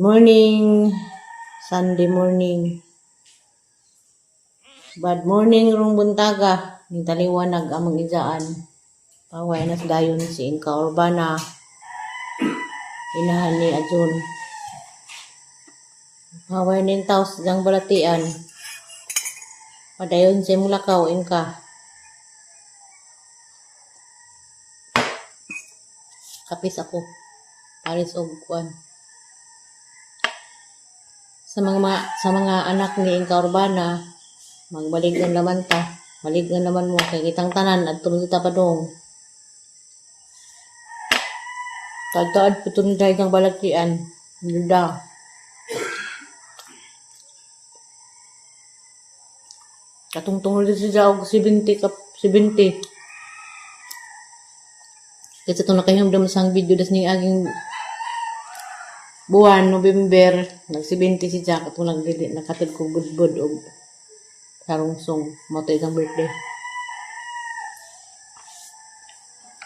morning, Sunday morning. Bad morning rong buntaga, ni taliwanag among ijaan. Paway na dayon si Inka Urbana. Inahan ni Ajun. Paway nin taos jang balatian. Padayon si Mulakaw Inka. Kapis ako. Paris og kuan. Sa mga anak ni Inka Urbana, magbaligan naman ta. Baligan naman mo kay kitang tanan at tulog kita pa dong. Tagtaad putun dahil ng balatian. Nilda. Katungtungol din siya og 70. Kasi itong nakahinomdam sa video das ning aging buwan, November, nag-70 si Jack at nakatid ko budbud o sarungsong moto isang birthday.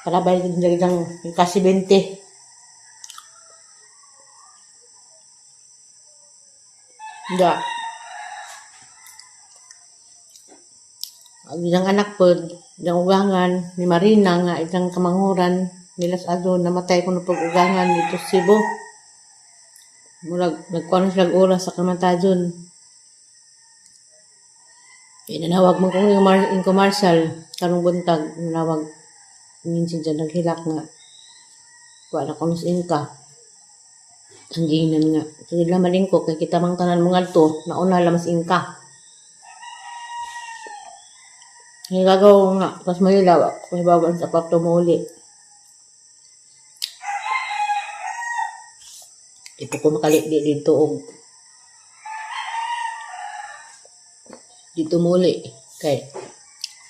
Kalabay din dali lang yung ka-70. Hindi. Ang isang anak po, isang ugangan ni Marina nga isang kamanghuran nila sa Adon, namatay ko na pag-ugangan dito sa Cebu. Nagkuhan sila oras sa kamatajon. Nanawag mo kong yung commercial, karong buntag, nanawag. Minsan dyan naghilak nga. Wala ko sa Inka. Ang ginan nga. Sige lang malingko, kay kita mang tanan mga to, nauna lang mas Inka. Ngayon gagaw nga, pas mahilaw, kung ibawan sa papto mo uli. Ito ko makalikdi dito og dito muli kay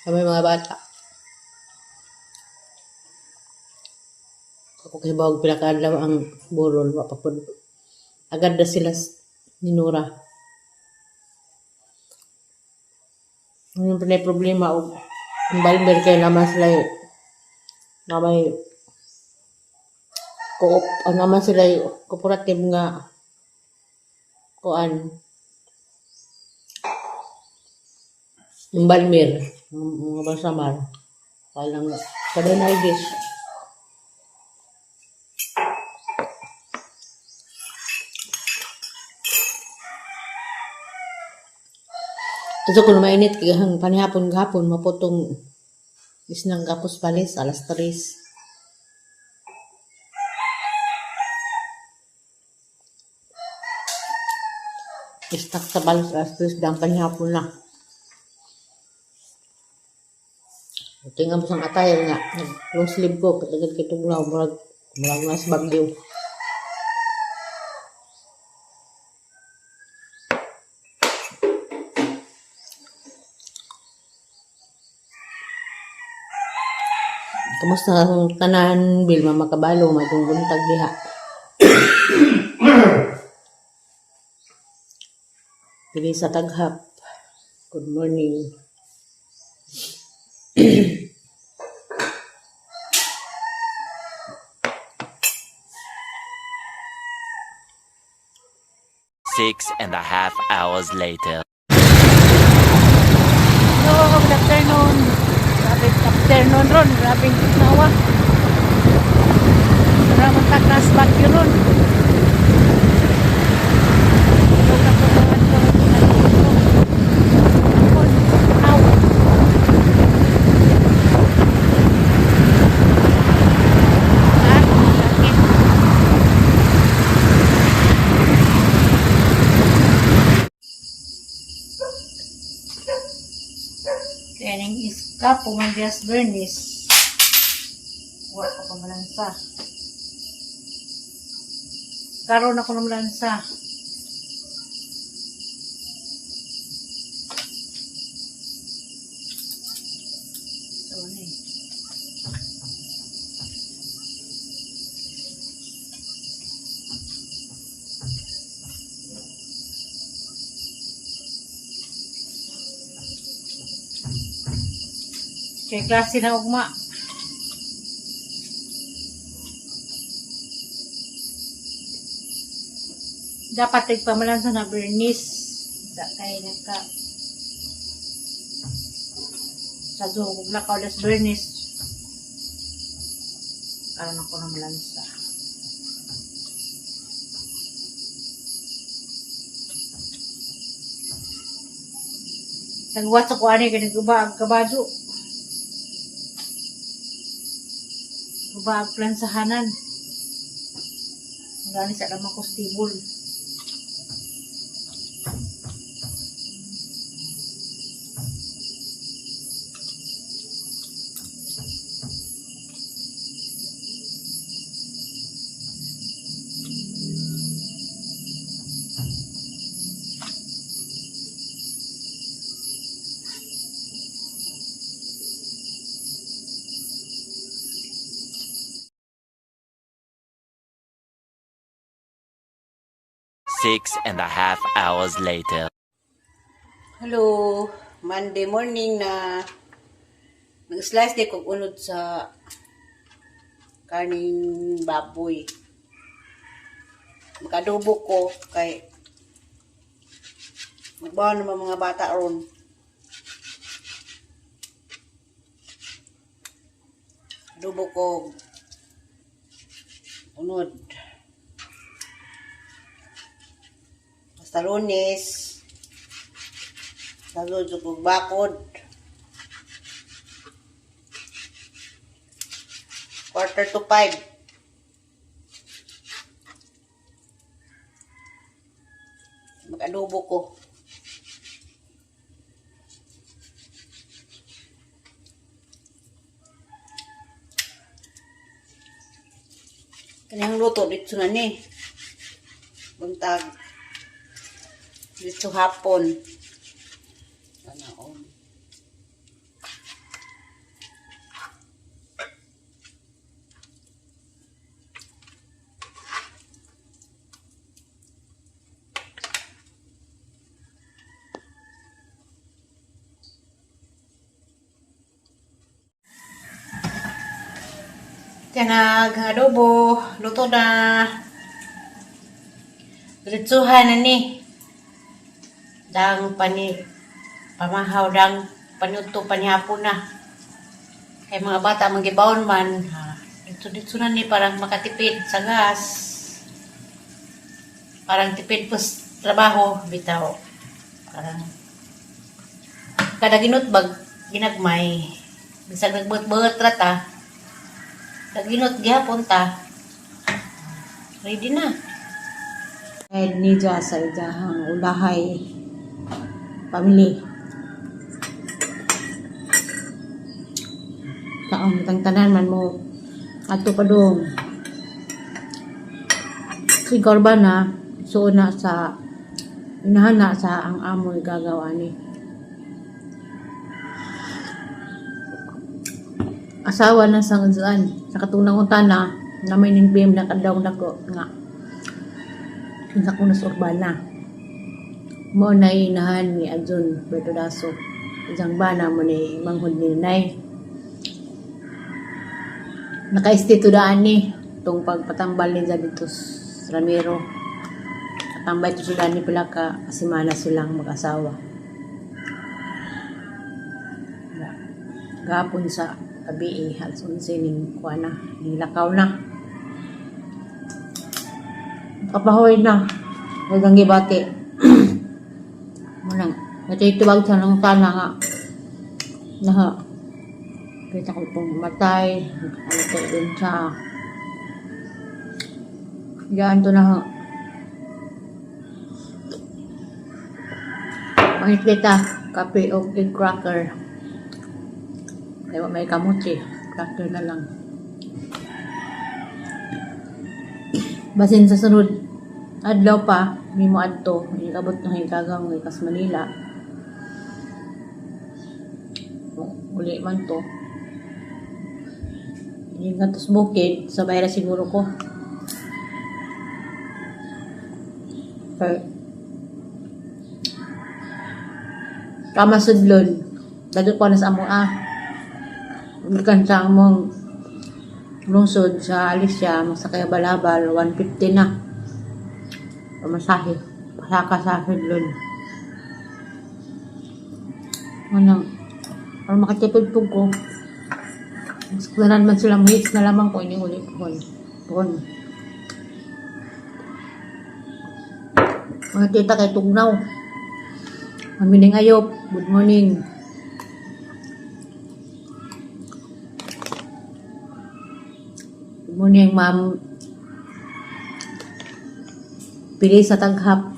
kami mga bata. Ako kay bawag pinakaadlaw ang burol mapapod. Agad na sila ninura. Yung pinay problema og ang balber kay naman sila na may naman sila cooperative nga kuan yung Balmer mga basamar palang kadonay dis ito kung mainit kaya panihapon maputong isnang kapos palis alas 3. Istak sa balas alas 3 dang panihapon na. Tingnan mo sang atay nga. Long sleeve ko. Katagad kitugnaw. Murag nas bagyo. Kamusta ang tanan Bilma makabalo. Madung buntag diha. Pili sa taghap. Good morning. Six and a half hours later. Hello, good afternoon. Grabe afternoon ron. Grabe nawa. Maraming takas bagyo ron. Training is ka, pumandias Bernice. Huwag ko pa malansa. Karoon ako ng malansa. So, ano eh. Kaya klase na ugma. Dapat tigpamalan sa na Bernice. Kay nagka sa dugog na kaulas Bernice. Karon ako na malansa. Nagwat sa kuani kay nagubag kabado. Ubag plansahanan. Ngani sa lamang kostibol. Six and a half hours later. Hello, Monday morning na nag-slice di kog unod sa kaning baboy. Makadubo ko kay magbawa naman mga bata ron. Dubo ko unod. Basta Lunes. Salud ko bakod. 4:45. Mag-adobo ko. Kanyang luto dito na ni. Buntag. Dito hapon. Panaon. Tiyanag adobo, luto na. Diretsuhan na ni. Dang pamahaw dang panuto panihapon na. Kay mga bata magibawon man, dito na ni parang makatipid sa gas. Parang tipid po sa trabaho, bitaw. Parang kada ginutbag, ginagmay. Bisag nagbut-but rata. Naginot gihapon ta. Ready na. Head ni Dya sa idahang ulahay family. Taong tanan man mo ato pa dong. Si Korban na so na sa inahana sa ang amoy gagawa ni. Asawa na sa unsan sa katunang utana na may ningbim na kadaw nako nga sa kunas urbana mo na inahan ni Adjon Bertodaso isang bana mo ni manghud ni Nay naka-estito daan ni tong pagpatambal ni dito sa Ramiro tambay to sila ni pila ka semana silang mag-asawa gapon sa gabi halos 11 ning kuana ning lakaw na kapahoy na wagang gibati munang natitubag sa nang tana nga naha kita ko pong matay ano tayo din sa yan to na pangit kita kape o egg cracker kaya may kamuti cracker na lang basin sa sunod adlaw pa may mo adto ikabot na hikagang ikas Manila uli man to yung gantos bukid sa bayra siguro ko kamasudlon dadto pa na sa amo bukan sa among lungsod sa Alicia, masakay balabal, 150 na. pamasahe. Pasaka sa Hedlon. Ano, para makatipid po ko. Mas kunanan man silang hits na lamang ko, ini ulit po. Doon. Mga tita kay Tugnaw. Mamiling ayop. Good morning. Good morning, ma'am. Pili sa taghap.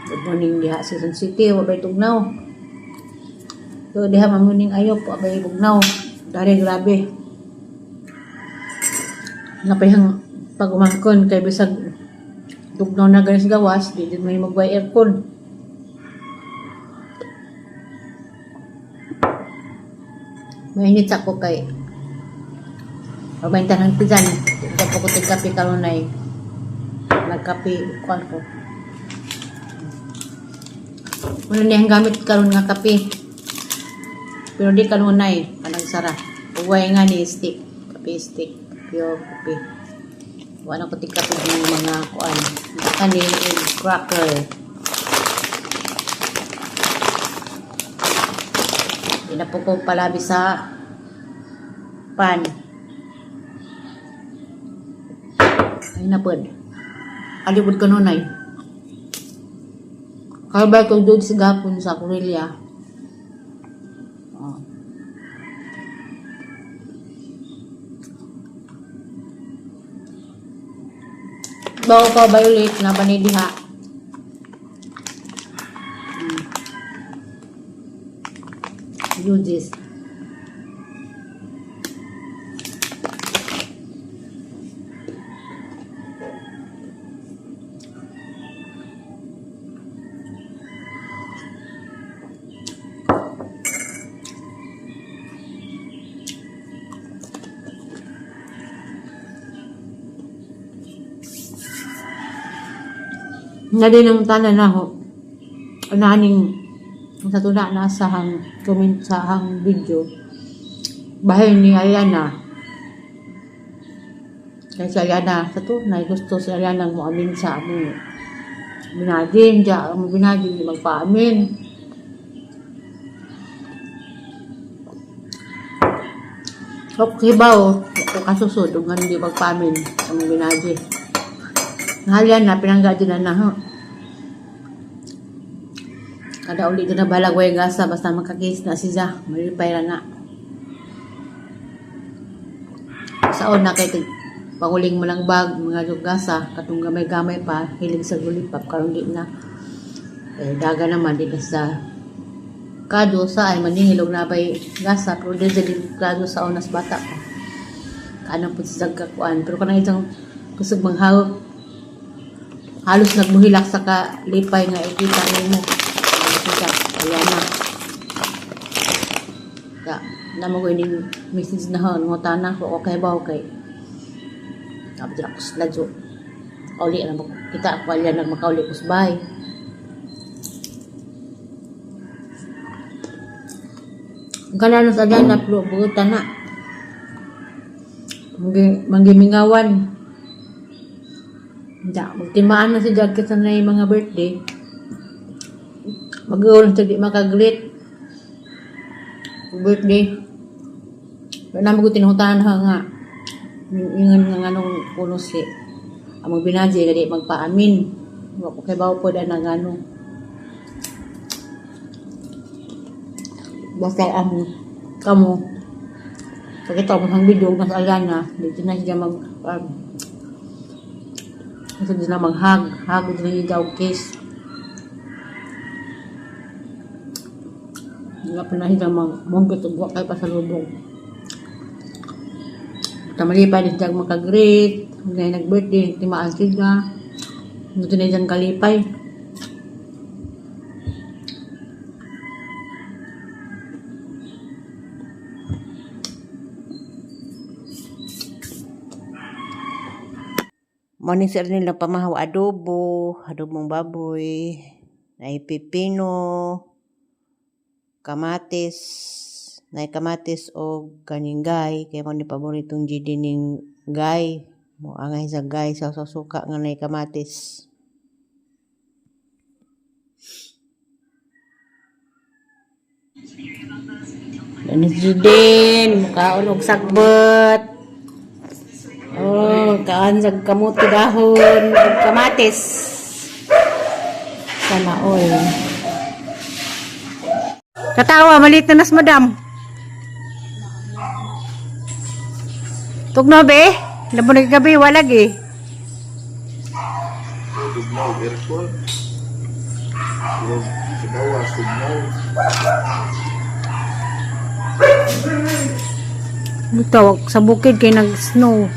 Good morning diha sa San City. Wabay Tugnaw. So, diha mamiling ayop. Wabay Tugnaw. Dari grabe. Napayang pag-umangkon kay bisag Tugnaw na ganis gawas, di din may magway aircon. Mainit sa ko kay pabaintan ng pisan. Ito po ko tigkapi kalunay. Nagkapi, kuhan ko. Wala niyang gamit karon nga kapi. Pero di kanunay, panagsara. Uway nga ni stick. Kapi stick. Pure kapi. Wala ko tigkapi ng mga kuhan. Kani egg cracker. Hindi na po ko palabi sa pan. Ay na po. Alibod ka nun ay. Kaya ko doon sa gapon sa Korea. Bago pa violet na panidiha. Do this. Nga din ang tanan na ho. Ananing sa tuna na sa hang comment sa hang video. Bahay ni Ariana. Kaya si Ariana sa tunay gusto si Ariana mo amin sa amin. Binadin, diya ang binadin di magpaamin. Okay ba o? Ako kasusod kung hindi magpaamin ang binadin. Ngalian na, pinanggadyo na ho. Kada ulit na balagway gasa, basta makakis na siya. Malipay na. Saon na kay panguling mo lang bag, mga gasa, katong gamay-gamay pa, hilig sa gulipap, karong di na. Daga naman, di na sa kado sa ay manihilog na ba'y gasa, pero di din kado sa onas bata pa. Kanang po sa kakuan. Pero kanang isang kusog manghawak, halos nagmuhilak sa kalipay nga ikita mo. Ayan na. Ya, naman ko yung message na hon. Ngunta na ko, okay ba okay? Tapos na ko sila jo. Kauli na kita ako alyan na makauli ko sa bahay. Ang kanano sa dyan na bugutan na. Manggimingawan. Magtimaan na si Jagkit sa na yung mga birthday. Mag-uulong sa di makaglit. Birthday. Pero naman ko tinutahan nga. Yung nga anong puno si. Ang magbinaji na di magpaamin. Kaya ba po na ano. Basta kamu. Pagkita ko ng video mas alana. Dito na siya gusto din na mag-hug. Hug din na yung kiss. Hindi pa na siya mag-munggot o buwak kayo pa sa lubong. Tamali pa din siya makag-greet. Ngayon nag-birthday, timaan siya. Gusto na siyang kalipay. Morning sir nila pamahaw adobong baboy, na pipino, kamatis, na kamatis o kaninggay, kaya mo ni paboritong GD ning gay, mo angay sa gay sa suka nga na kamatis. Ano din, mukhaon og sagbot. Oh, kaan sa kamuti dahon, ug kamatis. Sana all. Katawa, maliit na nas madam. Tugno be, labo na gabi walag eh. Tugnaw, aircon. Sa bawas, tugnaw. Butawag sa bukid kay nag-snow.